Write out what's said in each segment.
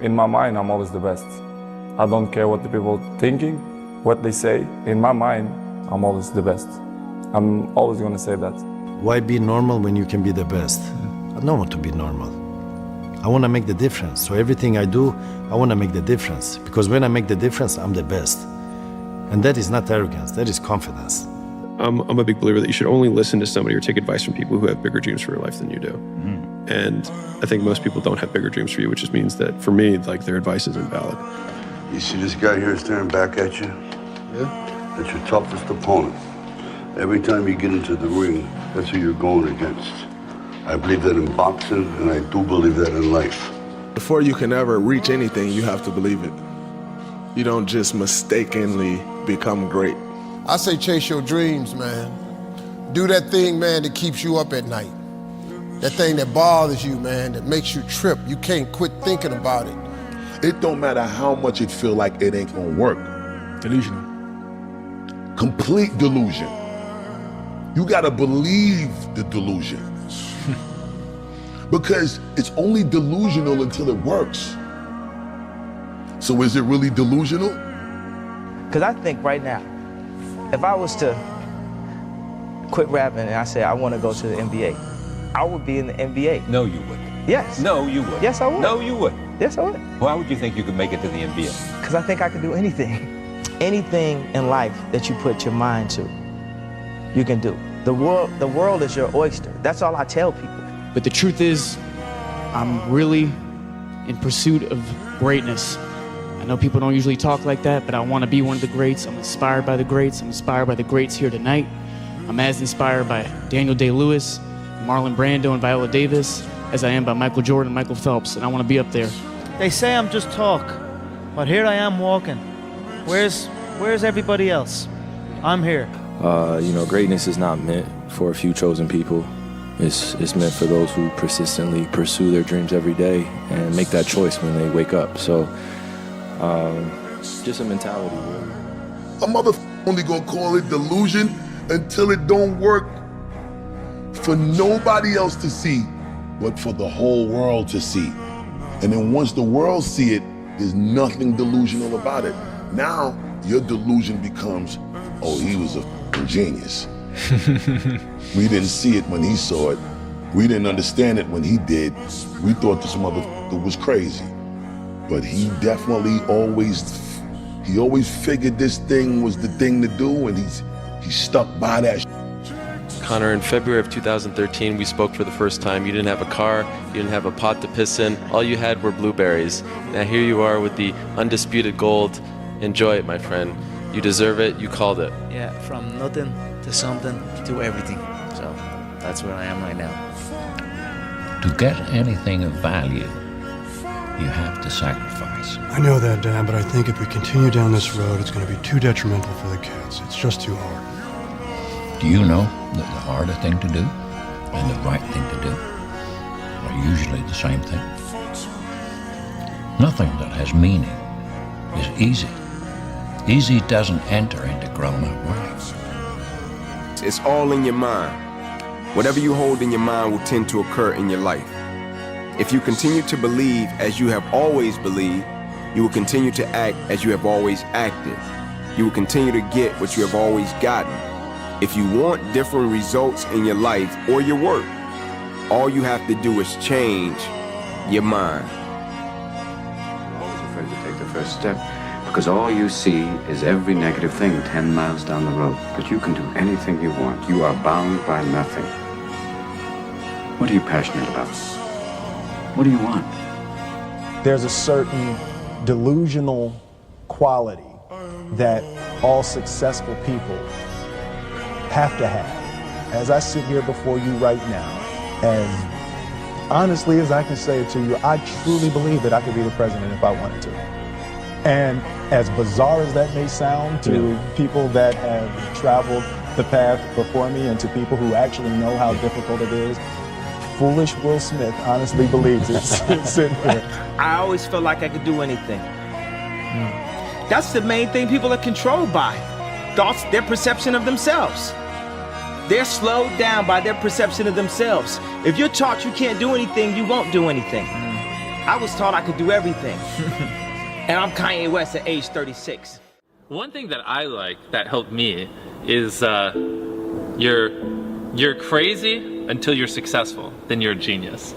in my mind, I'm always the best. I don't care what the people thinking, what they say. In my mind, I'm always the best. I'm always gonna say that. Why be normal when you can be the best? I don't want to be normal. I want to make the difference. So everything I do, I want to make the difference. Because when I make the difference, I'm the best. And that is not arrogance, that is confidence. I'm a big believer that you should only listen to somebody or take advice from people who have bigger dreams for your life than you do. And I think most people don't have bigger dreams for you, which just means that for me, like, their advice is invalid. You see this guy here staring back at you? Yeah. That's your toughest opponent. Every time you get into the ring, that's who you're going against. I believe that in boxing, and I do believe that in life. Before you can ever reach anything, you have to believe it. You don't just mistakenly become great. I say chase your dreams, man. Do that thing, man, that keeps you up at night. That thing that bothers you, man, that makes you trip. You can't quit thinking about it. It don't matter how much it feel like it ain't gonna work. Delusional. Complete delusion. You gotta believe the delusion. Because it's only delusional until it works. So is it really delusional? Because I think right now, if I was to quit rapping and I say I want to go to the NBA, I would be in the NBA. No, you wouldn't. Yes. No, you wouldn't. Yes, I would. No, you wouldn't. Yes, I would. Why would you think you could make it to the NBA? Because I think I can do anything. Anything in life that you put your mind to, you can do. The world is your oyster. That's all I tell people. But the truth is, I'm really in pursuit of greatness. I know people don't usually talk like that, but I want to be one of the greats. I'm inspired by the greats. I'm inspired by the greats here tonight. I'm as inspired by Daniel Day-Lewis, Marlon Brando, and Viola Davis as I am by Michael Jordan and Michael Phelps, and I want to be up there. They say I'm just talk, but here I am walking. Where's everybody else? I'm here. Greatness is not meant for a few chosen people. It's meant for those who persistently pursue their dreams every day and make that choice when they wake up. So, just a mentality, really. A motherfucker only gonna call it delusion until it don't work for nobody else to see, but for the whole world to see. And then once the world see it, there's nothing delusional about it. Now, your delusion becomes, oh, he was a genius. We didn't see it when he saw it. We didn't understand it when he did. We thought this motherfucker was crazy. But he definitely always figured this thing was the thing to do, and he stuck by that. Connor, in February of 2013, we spoke for the first time. You didn't have a car, you didn't have a pot to piss in. All you had were blueberries. Now here you are with the undisputed gold. Enjoy it, my friend. You deserve it, you called it. Yeah, from nothing to something to everything. So that's where I am right now. To get anything of value, you have to sacrifice. I know that, Dad, but I think if we continue down this road, it's going to be too detrimental for the kids. It's just too hard. Do you know that the harder thing to do and the right thing to do are usually the same thing? Nothing that has meaning is easy. Easy doesn't enter into grown-up life. It's all in your mind. Whatever you hold in your mind will tend to occur in your life. If you continue to believe as you have always believed, you will continue to act as you have always acted. You will continue to get what you have always gotten. If you want different results in your life or your work, all you have to do is change your mind. I'm always afraid to take the first step because all you see is every negative thing 10 miles down the road. But you can do anything you want. You are bound by nothing. What are you passionate about? What do you want? There's a certain delusional quality that all successful people have to have. As I sit here before you right now, as honestly as I can say it to you, I truly believe that I could be the president if I wanted to. And as bizarre as that may sound to people that have traveled the path before me and to people who actually know how difficult it is, foolish Will Smith honestly believes it sitting here. I always felt like I could do anything. That's the main thing people are controlled by. Thoughts, their perception of themselves. They're slowed down by their perception of themselves. If you're taught you can't do anything, you won't do anything. I was taught I could do everything. And I'm Kanye West at age 36. One thing that I like that helped me is you're crazy until you're successful, then you're a genius.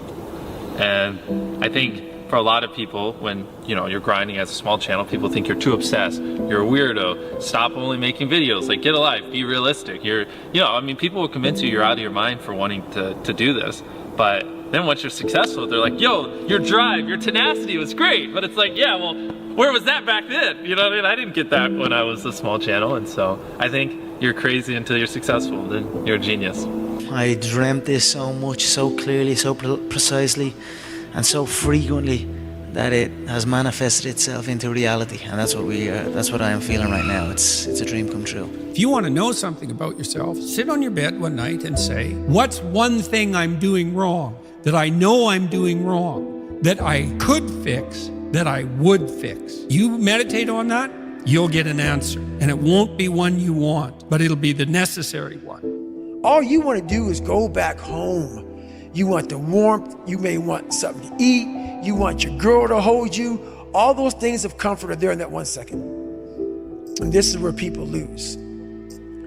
And I think for a lot of people, when you're grinding as a small channel, people think you're too obsessed, you're a weirdo, stop only making videos, like get a life, be realistic. People will convince you you're out of your mind for wanting to do this, but then once you're successful, they're like, yo, your drive, your tenacity was great. But it's like, yeah, well, where was that back then? You know what I mean? I didn't get that when I was a small channel. And so I think you're crazy until you're successful, then you're a genius. I dreamt this so much, so clearly, so precisely, and so frequently that it has manifested itself into reality. And that's what I am feeling right now. It's a dream come true. If you want to know something about yourself, sit on your bed one night and say, what's one thing I'm doing wrong, that I know I'm doing wrong, that I could fix, that I would fix? You meditate on that, you'll get an answer. And it won't be one you want, but it'll be the necessary one. All you want to do is go back home. You want the warmth, you may want something to eat, you want your girl to hold you. All those things of comfort are there in that 1 second. And this is where people lose.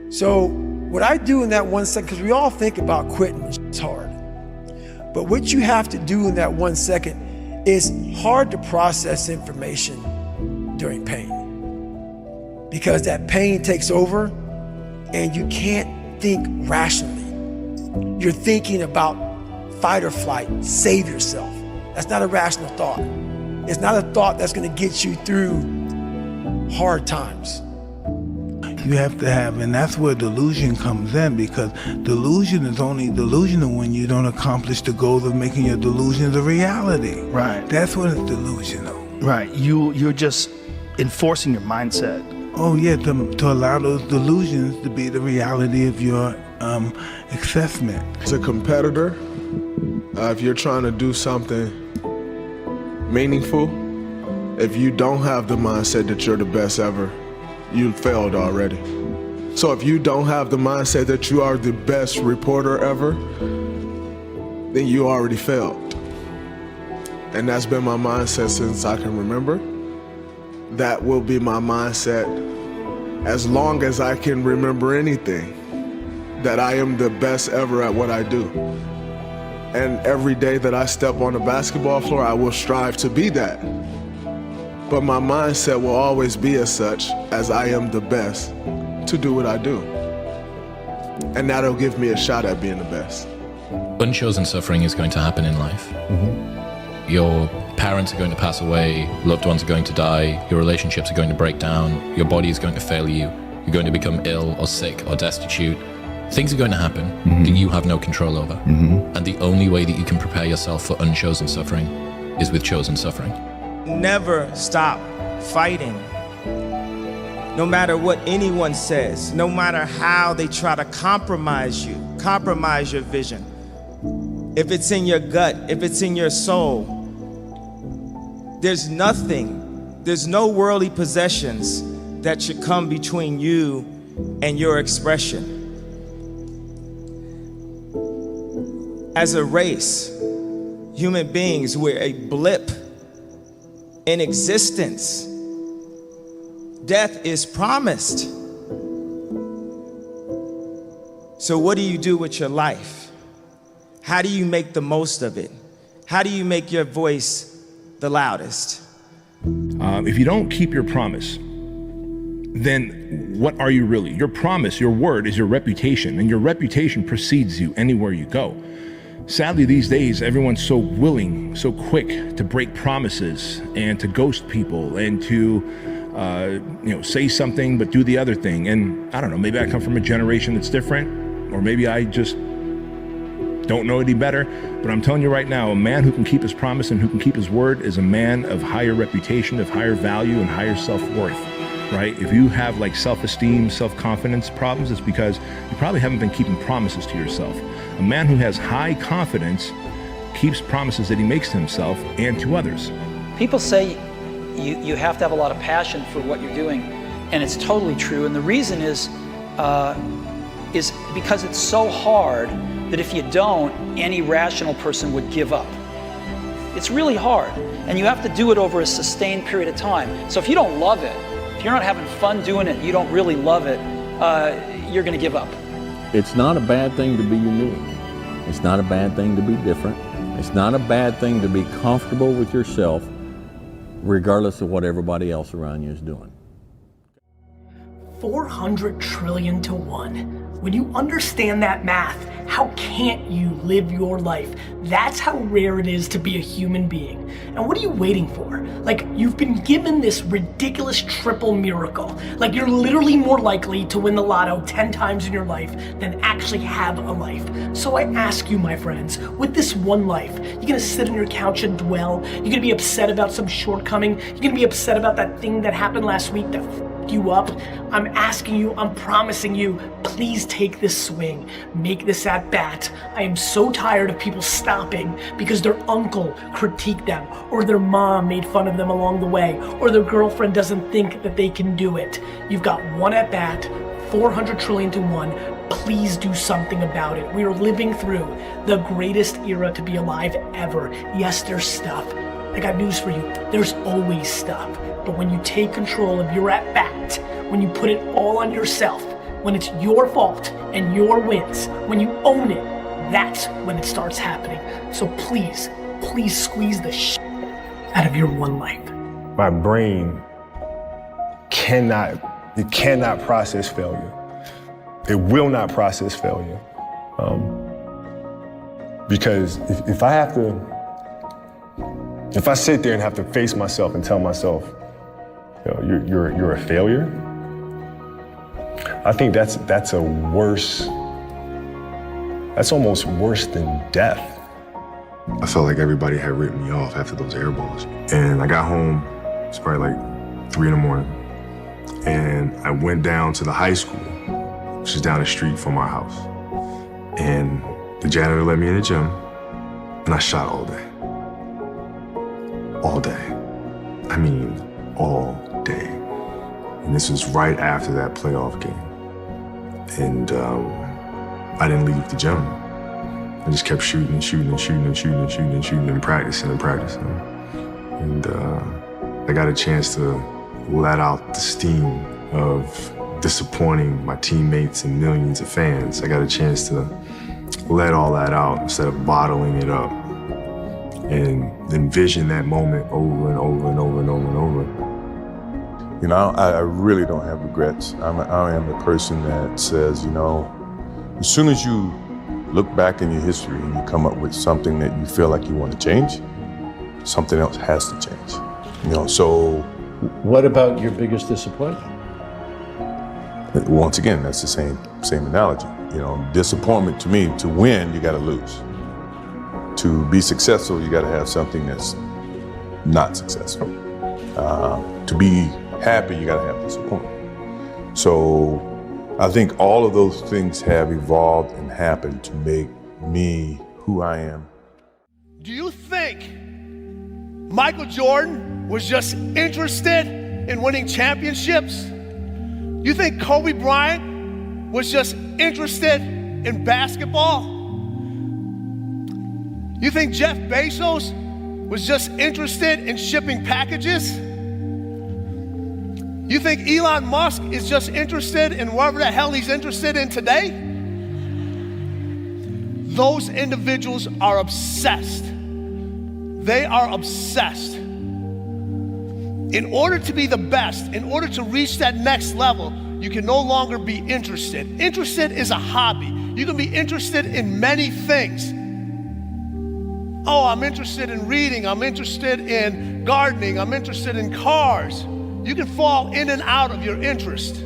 So what I do in that 1 second, because we all think about quitting, it's hard. But what you have to do in that 1 second is hard to process information during pain. Because that pain takes over and you can't think rationally. You're thinking about fight or flight, save yourself. That's not a rational thought. It's not a thought that's gonna get you through hard times. You have to have, and that's where delusion comes in, because delusion is only delusional when you don't accomplish the goal of making your delusions a reality. Right. That's when it's delusional. Right. You're just enforcing your mindset. Oh yeah, to allow those delusions to be the reality of your assessment. As a competitor, if you're trying to do something meaningful, if you don't have the mindset that you're the best ever, you failed already. So if you don't have the mindset that you are the best reporter ever, then you already failed. And that's been my mindset since I can remember. That will be my mindset as long as I can remember anything, that I am the best ever at what I do. And every day that I step on the basketball floor, I will strive to be that. But my mindset will always be as such, as I am the best to do what I do. And that'll give me a shot at being the best. Unchosen suffering is going to happen in life. Your parents are going to pass away, loved ones are going to die, your relationships are going to break down, your body is going to fail you, you're going to become ill or sick or destitute. Things are going to happen that you have no control over. And the only way that you can prepare yourself for unchosen suffering is with chosen suffering. Never stop fighting. No matter what anyone says, no matter how they try to compromise you, compromise your vision. If it's in your gut, if it's in your soul, there's no worldly possessions that should come between you and your expression. As a race, human beings, we're a blip in existence. Death is promised. So what do you do with your life? How do you make the most of it? How do you make your voice the loudest? If you don't keep your promise, then what are you really? Your promise, your word is your reputation, and your reputation precedes you anywhere you go. Sadly, these days, everyone's so willing, so quick to break promises and to ghost people and to, say something but do the other thing. And I don't know, maybe I come from a generation that's different, or maybe I just don't know any better. But I'm telling you right now, a man who can keep his promise and who can keep his word is a man of higher reputation, of higher value, and higher self-worth. Right? If you have like self-esteem, self-confidence problems, it's because you probably haven't been keeping promises to yourself. A man who has high confidence keeps promises that he makes to himself and to others. People say you have to have a lot of passion for what you're doing, and it's totally true. And the reason is because it's so hard that if you don't, any rational person would give up. It's really hard, and you have to do it over a sustained period of time. So if you don't love it, if you're not having fun doing it, you don't really love it, you're going to give up. It's not a bad thing to be unique. It's not a bad thing to be different. It's not a bad thing to be comfortable with yourself, regardless of what everybody else around you is doing. 400 trillion to 1. When you understand that math, how can't you live your life? That's how rare it is to be a human being. And what are you waiting for? Like, you've been given this ridiculous triple miracle. Like, you're literally more likely to win the lotto 10 times in your life than actually have a life. So I ask you, my friends, with this one life, you're gonna sit on your couch and dwell? You're gonna be upset about some shortcoming? You're gonna be upset about that thing that happened last week that you up? I'm asking you, I'm promising you, please take this swing. Make this at bat. I am so tired of people stopping because their uncle critiqued them, or their mom made fun of them along the way, or their girlfriend doesn't think that they can do it. You've got one at bat, 400 trillion to 1. Please do something about it. We are living through the greatest era to be alive ever. Yes, there's stuff. I got news for you. There's always stuff. But when you take control of your at-bat, when you put it all on yourself, when it's your fault and your wins, when you own it, that's when it starts happening. So please, please squeeze the shit out of your one life. My brain cannot process failure. It will not process failure. Because if I sit there and have to face myself and tell myself, you're a failure, I think that's almost worse than death. I felt like everybody had written me off after those air balls. And I got home, it's probably like 3 a.m, and I went down to the high school, which is down the street from our house. And the janitor let me in the gym, and I shot all day. All day. I mean, all day. And this was right after that playoff game. And I didn't leave the gym. I just kept shooting and practicing. And I got a chance to let out the steam of disappointing my teammates and millions of fans. I got a chance to let all that out instead of bottling it up and envision that moment over and over and over and over and over. You know, I really don't have regrets. I am the person that says, as soon as you look back in your history and you come up with something that you feel like you want to change, something else has to change. So. What about your biggest disappointment? Once again, that's the same analogy. Disappointment to me, to win, you got to lose. To be successful, you got to have something that's not successful. To be happy, you got to have disappointment. So I think all of those things have evolved and happened to make me who I am. Do you think Michael Jordan was just interested in winning championships? You think Kobe Bryant was just interested in basketball? You think Jeff Bezos was just interested in shipping packages? You think Elon Musk is just interested in whatever the hell he's interested in today? Those individuals are obsessed. They are obsessed. In order to be the best, in order to reach that next level, you can no longer be interested. Interested is a hobby. You can be interested in many things. Oh, I'm interested in reading. I'm interested in gardening. I'm interested in cars. You can fall in and out of your interest.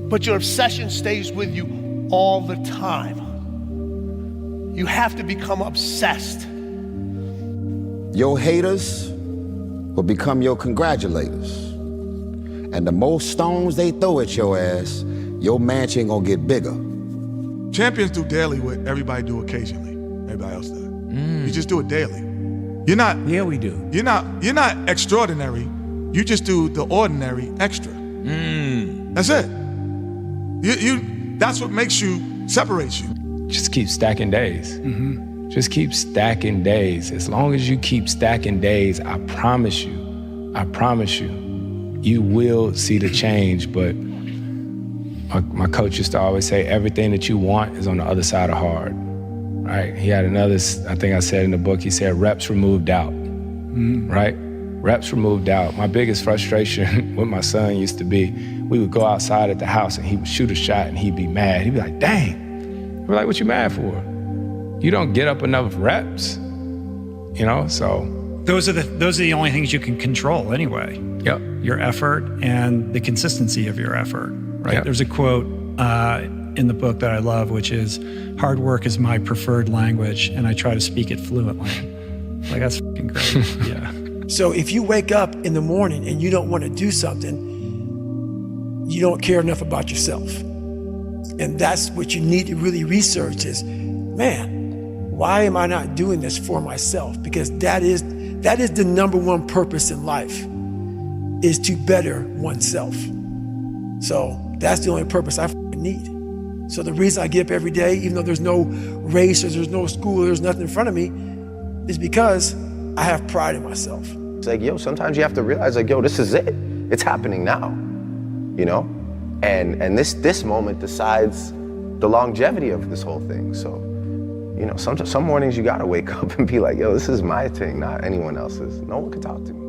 But your obsession stays with you all the time. You have to become obsessed. Your haters will become your congratulators. And the more stones they throw at your ass, your mansion gonna get bigger. Champions do daily what everybody do occasionally. Everybody else does. You just do it daily. You're not. Yeah, we do. You're not extraordinary. You just do the ordinary extra. That's it. That's what makes you, separates you. Just keep stacking days. Just keep stacking days. As long as you keep stacking days, I promise you, you will see the change. But my coach used to always say, everything that you want is on the other side of hard, right? He had another, I think I said in the book, he said, reps removed out, right? Reps removed out. My biggest frustration with my son used to be, we would go outside at the house and he would shoot a shot and he'd be mad. He'd be like, dang. We're like, what you mad for? You don't get up enough reps, so. Those are the only things you can control anyway. Yep. Your effort and the consistency of your effort, right? Yep. There's a quote in the book that I love, which is, hard work is my preferred language and I try to speak it fluently. Like, that's fucking great, yeah. So if you wake up in the morning and you don't want to do something, you don't care enough about yourself. And that's what you need to really research is, man, why am I not doing this for myself? Because that is the number one purpose in life, is to better oneself. So that's the only purpose I need. So the reason I get up every day, even though there's no race or there's no school or there's nothing in front of me, is because I have pride in myself. It's like, sometimes you have to realize, this is it. It's happening now, And this moment decides the longevity of this whole thing. So, some mornings you gotta wake up and be like, this is my thing, not anyone else's. No one can talk to me.